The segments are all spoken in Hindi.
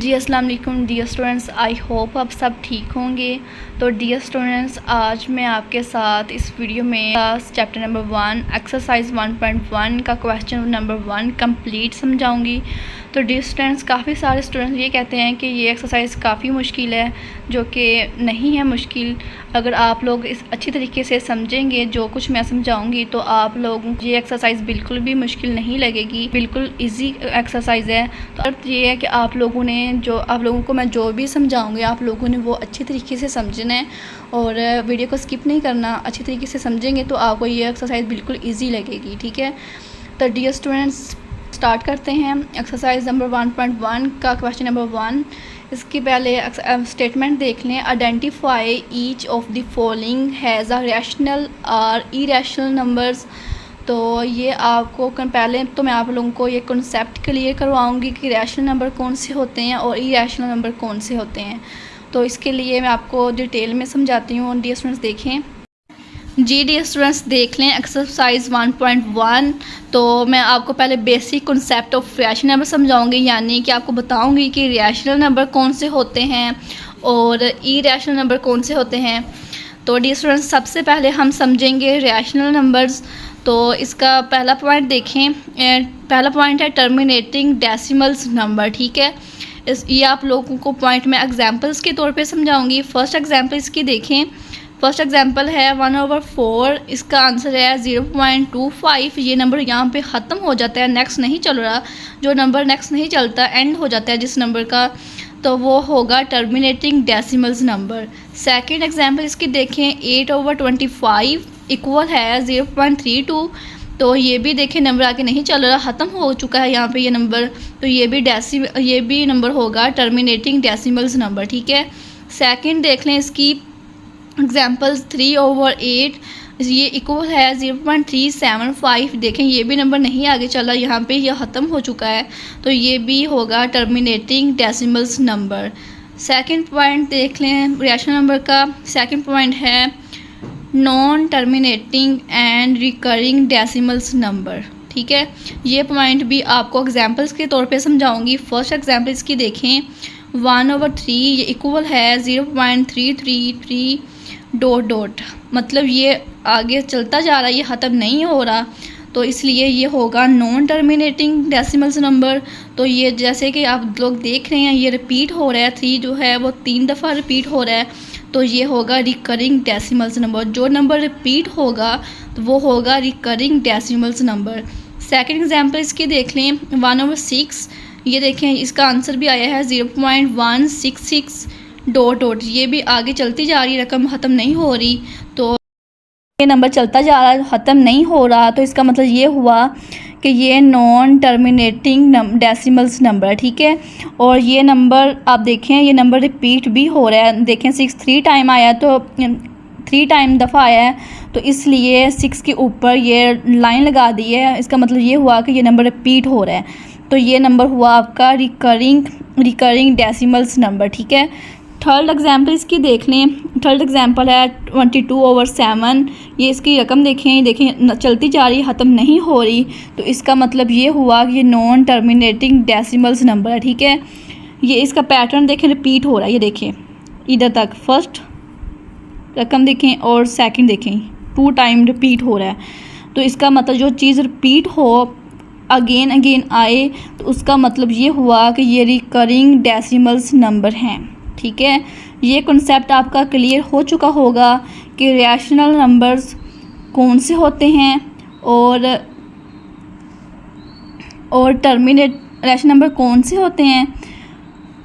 जी अस्सलाम वालेकुम डियर स्टूडेंट्स, आई होप आप सब ठीक होंगे। तो डियर स्टूडेंट्स, आज मैं आपके साथ इस वीडियो में चैप्टर नंबर 1 एक्सरसाइज 1.1 का क्वेश्चन नंबर 1 कंप्लीट समझाऊंगी। तो डियर स्टूडेंट्स, काफ़ी सारे स्टूडेंट्स ये कहते हैं कि ये एक्सरसाइज काफ़ी मुश्किल है, जो कि नहीं है मुश्किल। अगर आप लोग इस अच्छी तरीके से समझेंगे जो कुछ मैं समझाऊंगी तो आप लोगों को ये एक्सरसाइज बिल्कुल भी मुश्किल नहीं लगेगी, बिल्कुल इजी एक्सरसाइज है। तो अर्थ ये है कि आप लोगों को मैं जो भी समझाऊंगी आप लोगों ने वो अच्छी तरीके से समझना है और वीडियो को स्किप नहीं करना। अच्छी तरीके से समझेंगे तो आपको ये एक्सरसाइज बिल्कुल ईजी लगेगी, ठीक है। तो डियर स्टूडेंट्स, स्टार्ट करते हैं एक्सरसाइज नंबर 1.1 का क्वेश्चन नंबर 1। इसके पहले स्टेटमेंट देख लें। Identify each of the following has a rational और इरेशनल नंबर्स। तो ये आपको पहले तो मैं आप लोगों को ये कॉन्सेप्ट क्लियर करवाऊंगी कि रैशनल नंबर कौन से होते हैं और इरेशनल नंबर कौन से होते हैं। तो इसके लिए मैं आपको डिटेल में समझाती हूँ। डियर स्टूडेंट्स देखें, जी डियर स्टूडेंट्स देख लें एक्सरसाइज 1.1। तो मैं आपको पहले basic concept of rational number समझाऊंगी, यानी कि आपको बताऊंगी कि रैशनल नंबर कौन से होते हैं और इरेशनल नंबर कौन से होते हैं। तो डियर स्टूडेंट्स, सबसे पहले हम समझेंगे रैशनल नंबर्स। तो इसका पहला पॉइंट देखें। पहला पॉइंट है टर्मिनेटिंग डेसिमल्स नंबर, ठीक है। ये आप लोगों को पॉइंट में एग्जांपल्स के तौर पे समझाऊंगी। फर्स्ट एग्जांपल इसकी देखें। फर्स्ट एग्जांपल है 1/4। इसका आंसर है 0.25। ये नंबर यहाँ पे ख़त्म हो जाता है, नेक्स्ट नहीं चल रहा। जो नंबर नेक्स्ट नहीं चलता, एंड हो जाता है जिस नंबर का, तो वो होगा terminating decimals number. Second example इसकी देखें। 8/25 इक्वल है 0.32। तो ये भी देखें नंबर आगे नहीं चल रहा, ख़त्म हो चुका है यहाँ पे ये नंबर। तो ये भी नंबर होगा टर्मिनेटिंग डेसिमल्स नंबर, ठीक है। सेकंड देख लें इसकी एग्जाम्पल्स। 3/8 ये इक्वल है 0.375। देखें ये भी नंबर नहीं आगे चला, यहाँ पे यह ख़त्म हो चुका है। तो ये भी होगा terminating decimals number. Second point देख लें रैशनल नंबर का। सेकंड पॉइंट है non terminating and recurring decimals number, ठीक है। ये पॉइंट भी आपको एग्जाम्पल्स के तौर पे समझाऊंगी। फर्स्ट एग्जाम्पल इसकी देखें। 1/3 ये इक्वल है 0.333 ... मतलब ये आगे चलता जा रहा है, ये ख़त्म नहीं हो रहा, तो इसलिए ये होगा नॉन टर्मिनेटिंग डेसिमल्स नंबर। तो ये जैसे कि आप लोग देख रहे हैं ये रिपीट हो रहा है, 3 जो है वो 3 दफ़ा रिपीट हो रहा है, तो ये होगा रिकरिंग डेसिमल्स नंबर। जो नंबर रिपीट होगा तो वो होगा recurring decimals number. Second example इसकी देख लें। 1/6 ये देखें इसका आंसर भी आया है 0.166 ... ये भी आगे चलती जा रही है, रकम ख़त्म नहीं हो रही, तो ये नंबर चलता जा रहा है, ख़त्म नहीं हो रहा। तो इसका मतलब ये हुआ कि ये नॉन टर्मिनेटिंग डेसिमल्स नंबर, ठीक है। और ये नंबर आप देखें ये नंबर रिपीट भी हो रहा है। देखें 6 3 टाइम आया, तो 3 टाइम दफ़ा आया है, तो इसलिए 6 के ऊपर ये लाइन लगा दी है। इसका मतलब ये हुआ कि ये नंबर रिपीट हो रहा है, तो ये नंबर हुआ आपका रिकरिंग डेसिमल्स नंबर, ठीक है। थर्ड एग्जांपल इसकी देख लें। थर्ड एग्जांपल है 22/7। ये इसकी रकम देखें चलती जा रही, ख़त्म नहीं हो रही, तो इसका मतलब ये हुआ कि ये नॉन टर्मिनेटिंग डेसिमल्स नंबर है, ठीक है। ये इसका पैटर्न देखें रिपीट हो रहा है, ये देखें इधर तक फर्स्ट रकम देखें और सेकंड देखें 2 टाइम रिपीट हो रहा है। तो इसका मतलब जो चीज़ रिपीट हो अगेन आए, तो उसका मतलब ये हुआ कि ये रिकरिंग डेसिमल्स नंबर हैं, ठीक है। ये कॉन्सेप्ट आपका क्लियर हो चुका होगा कि रैशनल नंबर्स कौन से होते हैं और टर्मिनेट रैशनल नंबर कौन से होते हैं।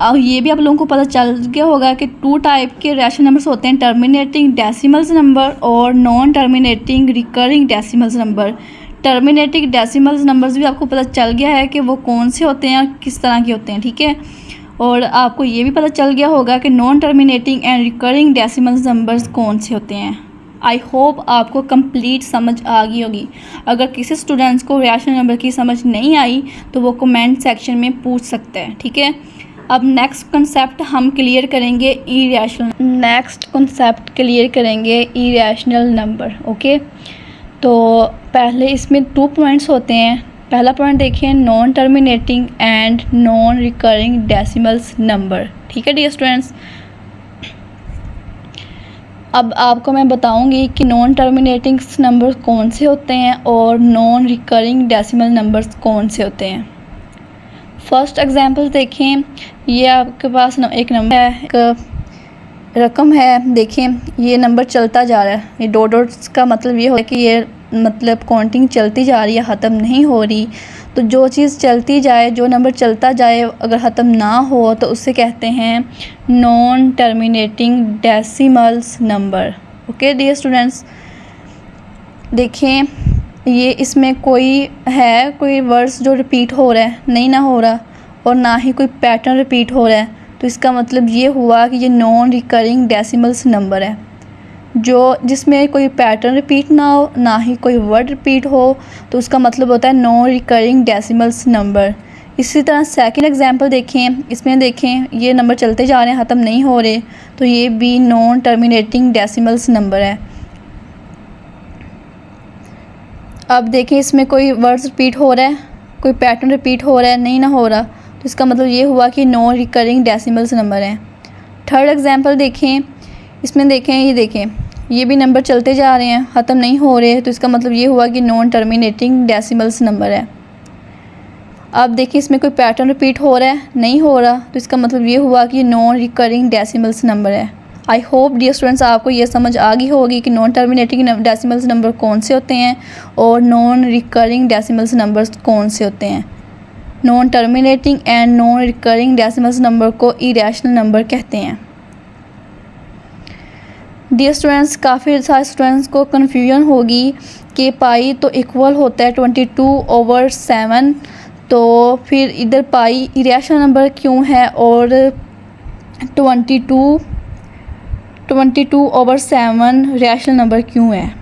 और ये भी आप लोगों को पता चल गया होगा कि 2 टाइप के रैशनल नंबर्स होते हैं, टर्मिनेटिंग डेसिमल्स नंबर और non terminating recurring decimals number. Terminating decimals numbers भी आपको पता चल गया है कि वो कौन से होते हैं और किस तरह के होते हैं, ठीक है। और आपको ये भी पता चल गया होगा कि non terminating and recurring decimals numbers कौन से होते हैं। आई होप आपको कंप्लीट समझ आ गई होगी। अगर किसी स्टूडेंट्स को रैशनल नंबर की समझ नहीं आई तो वो कमेंट सेक्शन में पूछ सकते हैं, ठीक है। अब नेक्स्ट कॉन्सेप्ट हम क्लियर करेंगे इरेशनल नंबर, ओके। तो पहले इसमें 2 पॉइंट्स होते हैं। पहला पॉइंट देखिए, non terminating and non recurring decimals number. ठीक है डियर स्टूडेंट्स, अब आपको मैं बताऊंगी कि नॉन टर्मिनेटिंग नंबर्स कौन से होते हैं और नॉन रिकरिंग डेसिमल नंबर्स कौन से होते हैं। फर्स्ट एग्जांपल देखें, ये आपके पास एक नंबर है, एक रकम है। देखें ये नंबर चलता जा रहा है, ये डॉट डॉट्स का मतलब ये है कि ये मतलब काउंटिंग चलती जा रही है, ख़त्म नहीं हो रही। तो जो चीज़ चलती जाए, जो नंबर चलता जाए, अगर ख़त्म ना हो तो उससे कहते हैं non terminating decimals number. Okay dear students, देखें ये इसमें कोई वर्ड्स जो रिपीट हो रहा है नहीं ना हो रहा, और ना ही कोई पैटर्न रिपीट हो रहा है, तो इसका मतलब ये हुआ कि ये नॉन रिकरिंग डेसिमल्स नंबर है। जो जिसमें कोई पैटर्न रिपीट ना हो, ना ही कोई वर्ड रिपीट हो, तो उसका मतलब होता है नॉन रिकरिंग डेसिमल्स नंबर। इसी तरह सेकंड एग्जांपल देखें, इसमें देखें ये नंबर चलते जा रहे हैं, ख़त्म नहीं हो रहे, तो ये भी नॉन टर्मिनेटिंग डेसिमल्स नंबर है। अब देखें इसमें कोई वर्ड्स रिपीट हो रहा है, कोई पैटर्न रिपीट हो रहा है नहीं ना हो रहा, तो इसका मतलब ये हुआ कि नॉन रिकरिंग डेसिमल्स नंबर है। थर्ड एग्जांपल देखें, इसमें देखें ये भी नंबर चलते जा रहे हैं, ख़त्म नहीं हो रहे, तो इसका मतलब ये हुआ कि नॉन टर्मिनेटिंग डेसिमल्स नंबर है। अब देखिए इसमें कोई पैटर्न रिपीट हो रहा है नहीं हो रहा, तो इसका मतलब ये हुआ कि नॉन रिकरिंग डेसिमल्स नंबर है। आई होप डियर स्टूडेंट्स आपको ये समझ आ गई होगी कि नॉन टर्मिनेटिंग डेसिमल्स नंबर कौन से होते हैं और नॉन रिकरिंग डेसिमल्स नंबर्स कौन से होते हैं। Non terminating and non recurring decimals number को इरेशनल नंबर कहते हैं। डियर स्टूडेंट्स, काफ़ी सारे स्टूडेंट्स को कन्फ्यूजन होगी कि पाई तो इक्वल होता है 22/7, तो फिर इधर पाई इरेशनल नंबर क्यों है और 22/7 रैशनल नंबर क्यों है।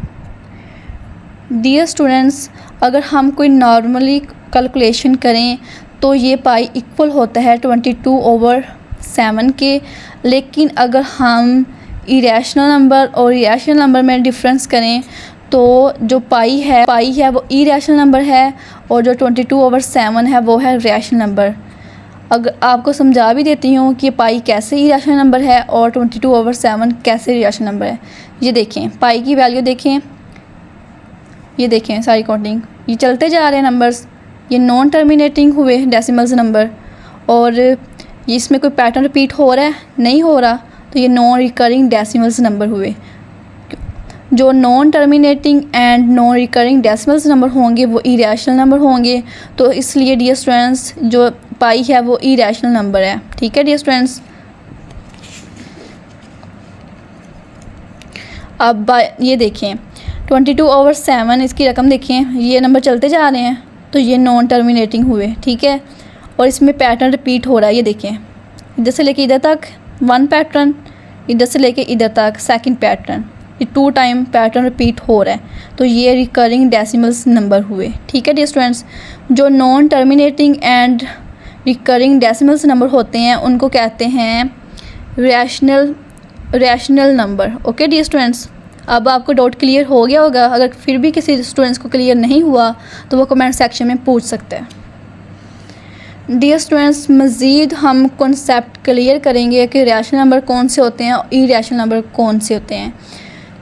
डियर स्टूडेंट्स, अगर हम कोई नॉर्मली कैलकुलेशन करें तो ये पाई इक्वल होता है 22/7 के, लेकिन अगर हम इरेशनल नंबर और रैशनल नंबर में डिफरेंस करें तो जो पाई है वो इरेशनल नंबर है, और जो 22/7 है वो है रैशनल नंबर। अगर आपको समझा भी देती हूँ कि पाई कैसे इरेशनल नंबर है और 22/7 कैसे रैशनल नंबर है। ये देखें पाई की वैल्यू देखें, ये देखें सारी काउंटिंग ये चलते जा रहे हैं नंबर्स, ये नॉन टर्मिनेटिंग हुए डेसिमल्स नंबर, और इसमें कोई पैटर्न रिपीट हो रहा है नहीं हो रहा, तो ये नॉन रिकरिंग डेसिमल्स नंबर हुए। जो non terminating and non recurring decimals number होंगे वो इरेशनल नंबर होंगे, तो इसलिए डियर स्टूडेंट्स जो पाई है वो इरेशनल नंबर है। ठीक है डियर स्टूडेंट्स, अब ये देखें 22/7 इसकी रकम देखें, ये नंबर चलते जा रहे हैं, तो ये नॉन टर्मिनेटिंग हुए। ठीक है, और इसमें पैटर्न रिपीट हो रहा है, ये देखें इधर से लेके इधर तक 1 पैटर्न, इधर से लेके इधर तक 2nd पैटर्न, ये 2 टाइम पैटर्न रिपीट हो रहा है, तो ये रिकरिंग डेसिमल्स नंबर हुए। ठीक है डियर स्टूडेंट्स, जो non terminating and recurring decimals number होते हैं उनको कहते हैं rational number. Okay dear students, अब आपको डाउट क्लियर हो गया होगा। अगर फिर भी किसी स्टूडेंट्स को क्लियर नहीं हुआ तो वो कमेंट सेक्शन में पूछ सकते हैं। डियर स्टूडेंट्स, मज़ीद हम कॉन्सेप्ट क्लियर करेंगे कि रैशनल नंबर कौन से होते हैं और इरेशनल नंबर कौन से होते हैं।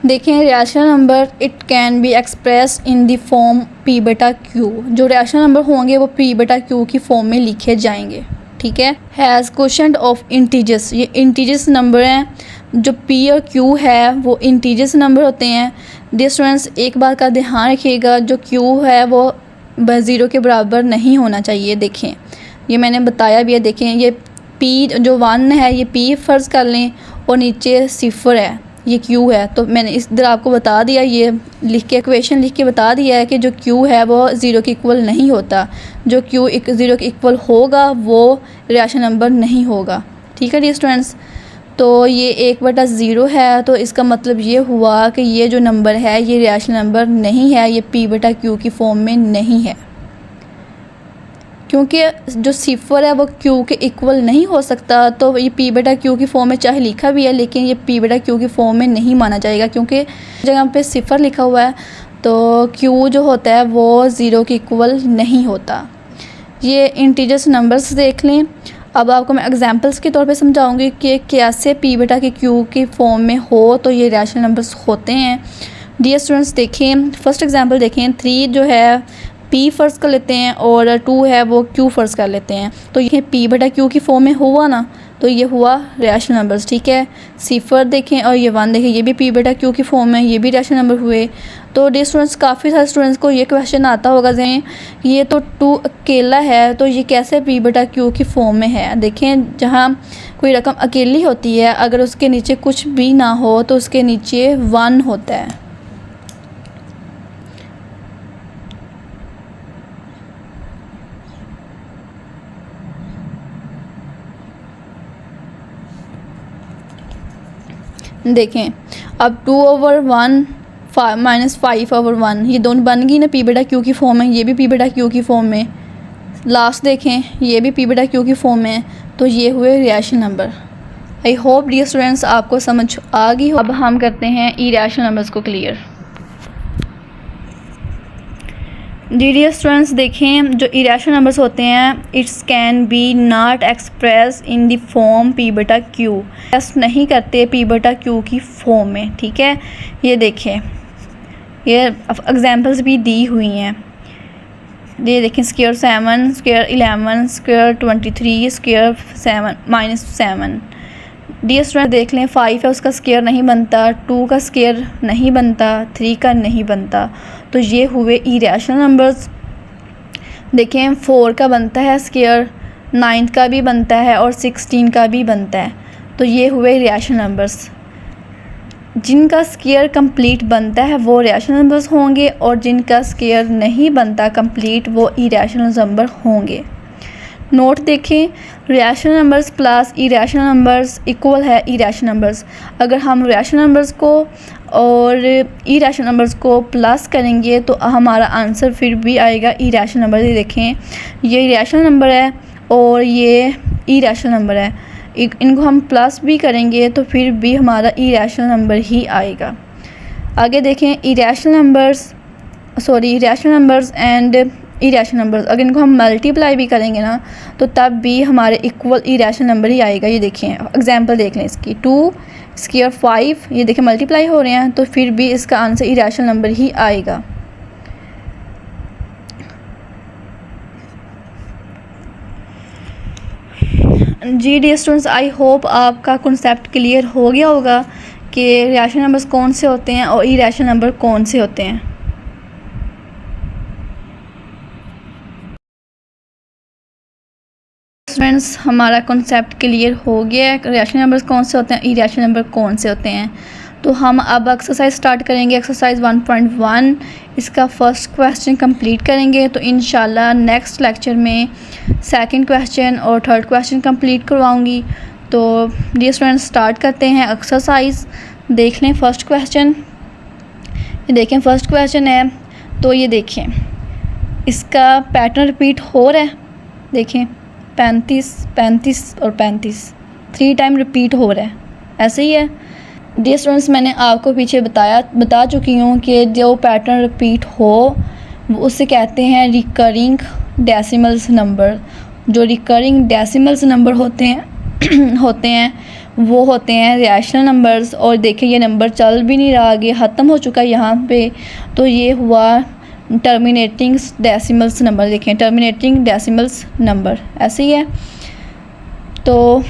देखें rational number it can be express in the form P/Q। जो रैशनल नंबर होंगे वो P/Q की फॉर्म में लिखे जाएंगे। ठीक है, हैज़ क्वोशंट ऑफ इंटीजर्स, ये इंटीजर्स नंबर हैं। जो P और Q है वो इंटीजर्स नंबर होते हैं। डियर स्टूडेंट्स, एक बात का ध्यान रखिएगा, जो Q है वो 0 के बराबर नहीं होना चाहिए। देखें ये मैंने बताया भी है, देखें ये P जो 1 है ये P फ़र्ज़ कर लें और नीचे 0 है ये Q है, तो मैंने इस तरह आपको बता दिया, ये लिख के इक्वेशन लिख के बता दिया है कि जो Q है वो 0 के इक्वल नहीं होता। जो Q 0 के इक्वल होगा वो रैशनल नंबर नहीं होगा। ठीक है डियर स्टूडेंट्स, तो ये 1/0 है, तो इसका मतलब ये हुआ कि ये जो नंबर है ये रैशनल नंबर नहीं है, ये P/Q की फॉर्म में नहीं है, क्योंकि जो 0 है वो Q के इक्वल नहीं हो सकता। तो ये P/Q की फॉर्म में चाहे लिखा भी है, लेकिन ये P/Q की फॉर्म में नहीं माना जाएगा, क्योंकि जगह पे 0 लिखा हुआ है तो Q जो होता है वो 0 के इक्वल नहीं होता। ये इंटीजर्स नंबर्स देख लें। अब आपको मैं एग्जांपल्स के तौर पे समझाऊंगी कि कैसे P बेटा के Q की फॉर्म में हो तो ये रैशनल नंबर्स होते हैं। डियर स्टूडेंट्स देखें, फर्स्ट एग्जांपल देखें। 3 जो है P फ़र्ज़ कर लेते हैं और 2 है वो Q फ़र्ज़ कर लेते हैं। तो ये P बेटा Q की फॉर्म में हुआ ना, तो ये हुआ रैशनल नंबर्स, ठीक है। 0 देखें और ये 1 देखें, ये भी P बेटा Q की फॉर्म में, ये भी रैशनल नंबर हुए। तो डियर स्टूडेंट्स, काफ़ी सारे स्टूडेंट्स को ये क्वेश्चन आता होगा जहन, ये तो 2 अकेला है तो ये कैसे P बेटा Q की फॉर्म में है। देखें, जहाँ कोई रकम अकेली होती है, अगर उसके नीचे कुछ भी ना हो तो उसके नीचे 1 होता है। देखें, अब 2/1 -5/1 ये दोनों बन गई ना P बेटा Q की फॉर्म में, ये भी P बेटा Q की फॉर्म में। लास्ट देखें, ये भी P बेटा Q की फॉर्म में, तो ये हुए rational number. I hope dear students आपको समझ आ गई हो। अब हम करते हैं इरैशनल नंबर्स को क्लियर। डियर स्टूडेंट्स देखें, जो इरैशनल नंबर्स होते हैं, it's can be not express in the form P बेटा Q, एक्सप्रेस नहीं करते P बेटा Q की फॉर्म में, ठीक है। ये देखें, ये एग्जांपल्स भी दी हुई हैं। ये देखें, square 7, square 11, square 23, square 7 -7। Dear student देख लें, 5 है उसका स्क्वायर नहीं बनता, 2 का स्क्वायर नहीं बनता, 3 का नहीं बनता, तो ये हुए इरैशनल नंबर्स। देखें, 4 का बनता है स्क्वायर, 9 का भी बनता है और 16 का भी बनता है, तो ये हुए रैशनल नंबर्स। जिनका स्क्वायर कंप्लीट बनता है वो रैशनल नंबर्स होंगे और जिनका स्क्वायर नहीं बनता कंप्लीट वो इरैशनल नंबर होंगे। नोट देखें, rational numbers plus irrational numbers equal है इरैशनल नंबर्स। अगर हम रैशनल नंबर्स को और इरैशनल नंबर्स को प्लस करेंगे तो हमारा आंसर फिर भी आएगा इरैशनल नंबर। ये देखें, ये रैशनल नंबर है और ये इरैशनल नंबर है, इनको हम प्लस भी करेंगे तो फिर भी हमारा इरैशनल नंबर ही आएगा। आगे देखें, irrational numbers and irrational numbers, अगर इनको हम मल्टीप्लाई भी करेंगे ना तो तब भी हमारे इक्वल इरैशनल नंबर ही आएगा। ये देखें, एग्जांपल देख लें इसकी, 2 स्क्वायर 5, ये देखें मल्टीप्लाई हो रहे हैं तो फिर भी इसका आंसर इरैशनल नंबर ही आएगा। जी डियर स्टूडेंट्स, आई होप आपका कॉन्सेप्ट क्लियर हो गया होगा कि रैशनल नंबर्स कौन से होते हैं और इरैशनल नंबर कौन से होते हैं। स्टूडेंट्स, हमारा कॉन्सेप्ट क्लियर हो गया है, रैशनल नंबर्स कौन से होते हैं, इरैशनल नंबर कौन से होते हैं। तो हम अब एक्सरसाइज स्टार्ट करेंगे, एक्सरसाइज 1.1। इसका फर्स्ट क्वेश्चन कंप्लीट करेंगे तो इंशाल्लाह नेक्स्ट लेक्चर में सेकंड क्वेश्चन और थर्ड क्वेश्चन कंप्लीट करवाऊंगी। तो डियर स्टूडेंट्स, स्टार्ट करते हैं एक्सरसाइज। देख लें फर्स्ट क्वेश्चन, ये देखें फर्स्ट क्वेश्चन है, तो ये देखें इसका पैटर्न रिपीट हो रहा है। देखें 35, 35 और 35 3 टाइम रिपीट हो रहा है, ऐसे ही है। डियर स्टूडेंट्स, मैंने आपको पीछे बता चुकी हूँ कि जो पैटर्न रिपीट हो उसे कहते हैं रिकरिंग डेसिमल्स नंबर। जो रिकरिंग डेसिमल्स नंबर होते हैं वो होते हैं रैशनल नंबर्स। और देखिए ये नंबर चल भी नहीं रहा, आगे ख़त्म हो चुका है यहाँ पे, तो ये हुआ टर्मिनेटिंग डेसिमल्स नंबर। देखें टर्मिनेटिंग डेसिमल्स नंबर ऐसे ही है। तो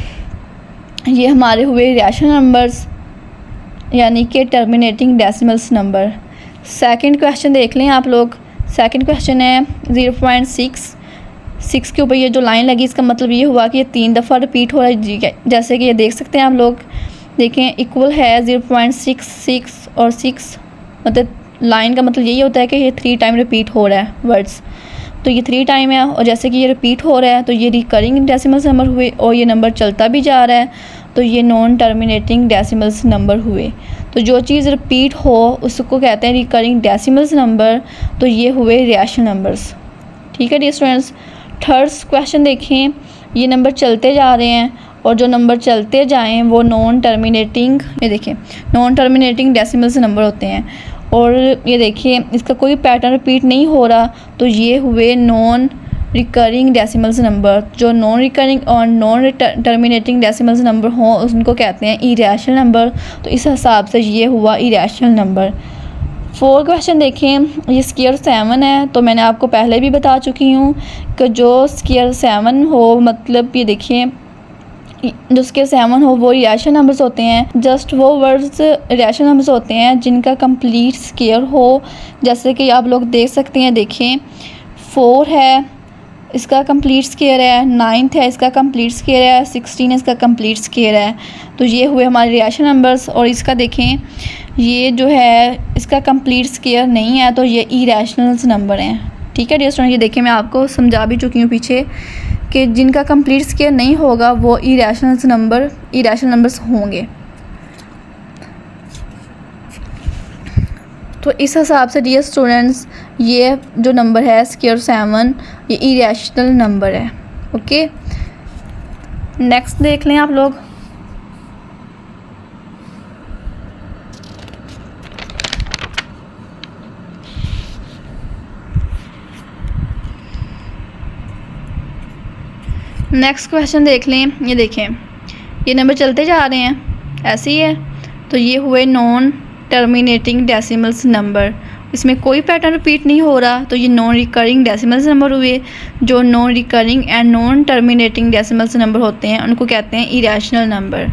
ये हमारे हुए रैशनल नंबर्स यानी कि terminating decimals number. Second question देख लें आप लोग। सेकंड क्वेश्चन है 0.6 के ऊपर ये जो लाइन लगी इसका मतलब ये हुआ कि ये 3 दफ़ा रिपीट हो रहा है, जैसे कि ये देख सकते हैं आप लोग। देखें इक्वल है 0.66 और 6, मतलब लाइन का मतलब यही होता है कि ये 3 टाइम रिपीट हो रहा है वर्ड्स, तो ये 3 टाइम है। और जैसे कि ये रिपीट हो रहा है तो ये रिकरिंग डेसिमल्स नंबर हुए और ये नंबर चलता भी जा रहा है, तो ये नॉन टर्मिनेटिंग डेसिमल्स नंबर हुए। तो जो चीज़ रिपीट हो उसको कहते हैं रिकरिंग डेसिमल्स नंबर, तो ये हुए रैशनल नंबर्स। ठीक है डियर स्टूडेंट्स। थर्ड क्वेश्चन देखें, ये नंबर चलते जा रहे हैं और जो नंबर चलते जाएं वो नॉन टर्मिनेटिंग, ये देखें नॉन टर्मिनेटिंग डेसिमल्स नंबर होते हैं। और ये देखिए इसका कोई पैटर्न रिपीट नहीं हो रहा, तो ये हुए नॉन रिकरिंग डेसिमल्स नंबर। जो नॉन रिकरिंग और नॉन टर्मिनेटिंग डेसिमल्स नंबर हों उनको कहते हैं इरेशनल नंबर। तो इस हिसाब से ये हुआ इरेशनल नंबर। 4 क्वेश्चन देखें, ये स्क्वायर 7 है, तो मैंने आपको पहले भी बता चुकी हूँ कि जो स्क्वायर 7 हो, मतलब ये देखिए जो स्क्वायर 7 हो वो इरेशनल नंबर्स होते हैं। जस्ट वो वर्ड्स इरेशनल नंबर्स होते हैं जिनका कंप्लीट स्क्वायर हो। जैसे कि आप लोग देख सकते हैं, देखें 4 है, इसका कंप्लीट स्क्वायर है, 9 है, इसका कंप्लीट स्क्वायर है, 16 इसका कंप्लीट स्क्वायर है। तो ये हुए हमारे रिएशन नंबर्स। और इसका देखें ये जो है इसका कंप्लीट स्क्वायर नहीं है, तो ये इरेशनल्स नंबर हैं। ठीक है डियर स्टूडेंट, ये देखिए मैं आपको समझा भी चुकी हूँ पीछे कि जिनका कंप्लीट स्क्वायर नहीं होगा वो इरेशनल नंबर्स होंगे। तो इस हिसाब से डियर स्टूडेंट्स ये जो नंबर है स्क्वायर 7 ये इरेशनल नंबर है। ओके, नेक्स्ट देख लें आप लोग। नेक्स्ट क्वेश्चन देख लें, ये देखें ये नंबर चलते जा रहे हैं ऐसे ही है, तो ये हुए नॉन टर्मिनेटिंग डेसिमल्स नंबर। इसमें कोई पैटर्न रिपीट नहीं हो रहा, तो ये नॉन रिकरिंग डेसिमल्स नंबर हुए। जो non recurring and non terminating decimals number होते हैं उनको कहते हैं इरेशनल नंबर।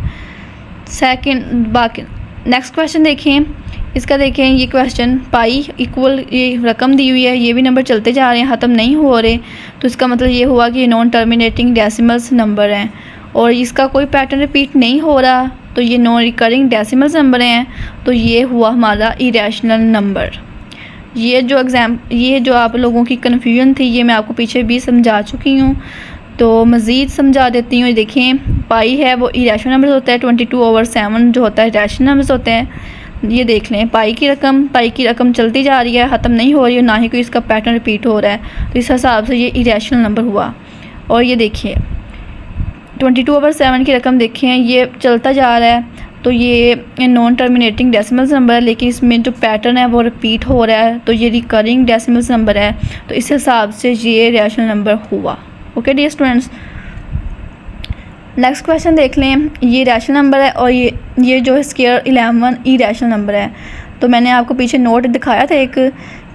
बाकी नेक्स्ट क्वेश्चन देखें, इसका देखें ये क्वेश्चन पाई इक्वल ये रकम दी हुई है, ये भी नंबर चलते जा रहे हैं, ख़त्म नहीं हो रहे, तो इसका मतलब ये हुआ कि ये नॉन टर्मिनेटिंग डेसिमल्स नंबर हैं। और इसका कोई पैटर्न रिपीट नहीं हो रहा, तो ये नॉन रिकरिंग डेसिमल्स नंबर हैं, तो ये हुआ हमारा इरेशनल नंबर। ये जो आप लोगों की कन्फ्यूजन थी ये मैं आपको पीछे भी समझा चुकी हूँ, तो मज़ीद समझा देती हूँ। देखें पाई है वो इरेशनल नंबर होता है, 22/7 जो होता है इरेशनल नंबर होते हैं। ये देख लें पाई की रकम चलती जा रही है, ख़त्म नहीं हो रही है, ना ही कोई इसका पैटर्न रिपीट हो रहा है, तो इस हिसाब से ये इरेशनल नंबर हुआ। और ये देखिए 22/7 की रकम देखें ये चलता जा रहा है, तो ये नॉन टर्मिनेटिंग डेसिमल्स नंबर है, लेकिन इसमें जो पैटर्न है वो रिपीट हो रहा है, तो ये रिकरिंग डेसिमल्स नंबर है, तो इस हिसाब से ये रैशनल नंबर हुआ। Okay dear students, next question देख लें। ये रैशनल नंबर है और ये जो है स्क्वायर 11 इरेशनल नंबर है। तो मैंने आपको पीछे नोट दिखाया था एक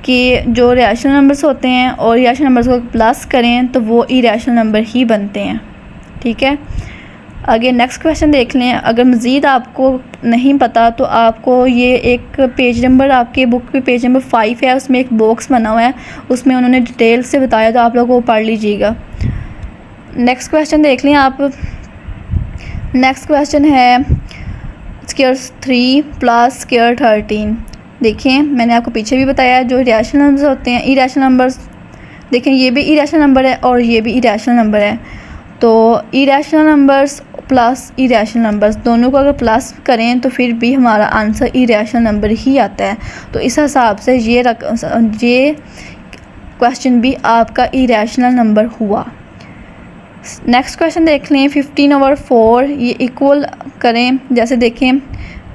कि जो रैशनल नंबर्स होते हैं और इरेशनल नंबर्स को प्लस करें तो वो इरेशनल नंबर ही बनते हैं। ठीक है, आगे नेक्स्ट क्वेश्चन देख लें। अगर मज़ीद आपको नहीं पता तो आपको ये एक पेज नंबर आपके बुक पे पेज नंबर 5 है, उसमें एक बॉक्स बना हुआ है, उसमें उन्होंने डिटेल से बताया, तो आप लोग वो पढ़ लीजिएगा। नेक्स्ट क्वेश्चन देख लें आप। नेक्स्ट क्वेश्चन है स्क्वायर 3 + स्क्वायर 13। देखें मैंने आपको पीछे भी बताया जो इरेशनल नंबर्स होते हैं, इरेशनल नंबर्स देखें ये भी इरेशनल नंबर है और ये भी इरेशनल नंबर है। तो irrational numbers plus irrational numbers दोनों को अगर प्लस करें तो फिर भी हमारा आंसर इरेशनल नंबर ही आता है। तो इस हिसाब से ये क्वेश्चन भी आपका इरेशनल नंबर हुआ। नेक्स्ट क्वेश्चन देख लें। 15/4 ये इक्वल करें। जैसे देखें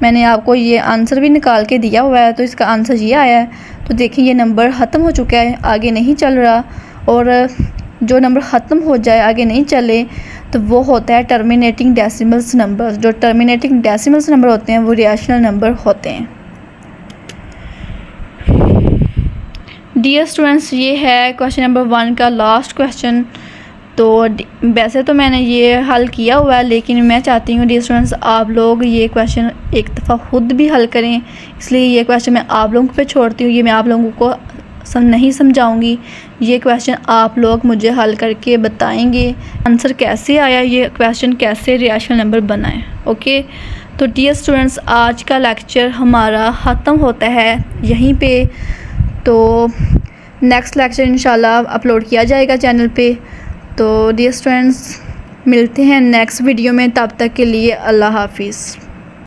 मैंने आपको ये आंसर भी निकाल के दिया हुआ है, तो इसका आंसर ये आया है। तो देखें ये नंबर ख़त्म हो चुका है, आगे नहीं चल रहा, और जो नंबर ख़त्म हो जाए आगे नहीं चले तो वो होता है टर्मिनेटिंग डेसिमल्स नंबर। जो टर्मिनेटिंग डेसिमल्स नंबर होते हैं वो रैशनल नंबर होते हैं। डियर स्टूडेंट्स, ये है क्वेश्चन नंबर 1 का लास्ट क्वेश्चन। तो वैसे तो मैंने ये हल किया हुआ है, लेकिन मैं चाहती हूँ डियर स्टूडेंट्स आप लोग ये क्वेश्चन एक दफ़ा ख़ुद भी हल करें, इसलिए ये क्वेश्चन मैं आप लोगों पे छोड़ती हूँ। ये मैं आप लोगों को नहीं समझाऊंगी, ये क्वेश्चन आप लोग मुझे हल करके बताएंगे आंसर कैसे आया, ये क्वेश्चन कैसे रैशनल नंबर बना है। ओके, तो डियर स्टूडेंट्स आज का लेक्चर हमारा ख़त्म होता है यहीं पे। तो नेक्स्ट लेक्चर इंशाल्लाह अपलोड किया जाएगा चैनल पे। तो डियर स्टूडेंट्स मिलते हैं नेक्स्ट वीडियो में, तब तक के लिए अल्लाह हाफिज़।